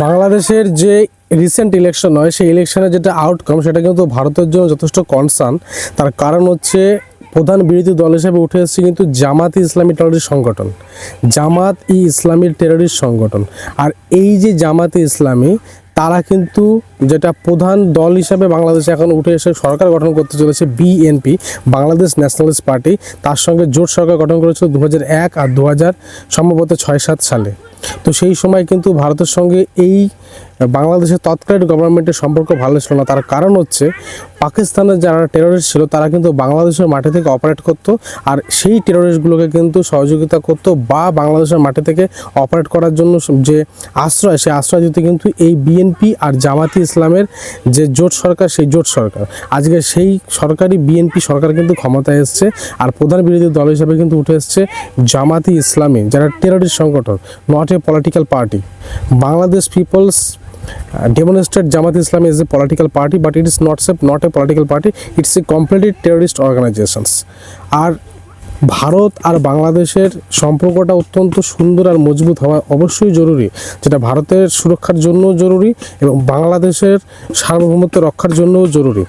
বাংলাদেশের যে recent election হয় সেই ইলেকশনের যেটা আউটকাম সেটা কিন্তু ভারতের জন্য যথেষ্ট কনসার্ন। তার কারণ হচ্ছে প্রধান বিরোধী দল হিসেবে উঠে এসেছে কিন্তু জামাত ইসলামী টেররিস্ট সংগঠন, জামাত ই ইসলামীর টেররিস্ট সংগঠন। আর এই যে জামাতে ইসলামী তারা কিন্তু যেটা প্রধান দল হিসাবে বাংলাদেশে এখন উঠে এসে সরকার গঠন করতে চলেছে বিএনপি, বাংলাদেশ ন্যাশনালিস্ট পার্টি, তার সঙ্গে জোট সরকার গঠন করেছিল 2001 আর 2000 সম্ভবত 6-7 সালে। তো সেই সময় কিন্তু ভারতের সঙ্গে এই বাংলাদেশের তৎকালীন গভর্নমেন্টের সম্পর্ক ভালো ছিল না। তার কারণ হচ্ছে পাকিস্তানের যারা টেররিস্ট ছিল তারা কিন্তু বাংলাদেশের মাটি থেকে অপারেট করতো, আর সেই টেররিস্টগুলোকে কিন্তু সহযোগিতা করতো বা বাংলাদেশের মাটি থেকে অপারেট করার জন্য যে আশ্রয়, সেই আশ্রয় দিতে কিন্তু এই বিএনপি আর জামাতি ইসলামের যে জোট সরকার, সেই জোট সরকার। আজকে সেই সরকারি বিএনপি সরকার কিন্তু ক্ষমতায় এসছে, আর প্রধান বিরোধী দল হিসেবে কিন্তু উঠে এসছে জামাতি ইসলামী, যারা টেররিস্ট সংগঠন, not a political party. Bangladesh peoples demonstrate Jamaat Islam is a political party, but it is not a political party. It's a completely terrorist organizations. আর ভারত আর বাংলাদেশের সম্পর্কটা অত্যন্ত সুন্দর আর মজবুত হওয়া অবশ্যই জরুরি, যেটা ভারতের সুরক্ষার জন্য জরুরি এবং বাংলাদেশের সার্বভৌমত্ব রক্ষার জন্যও জরুরি।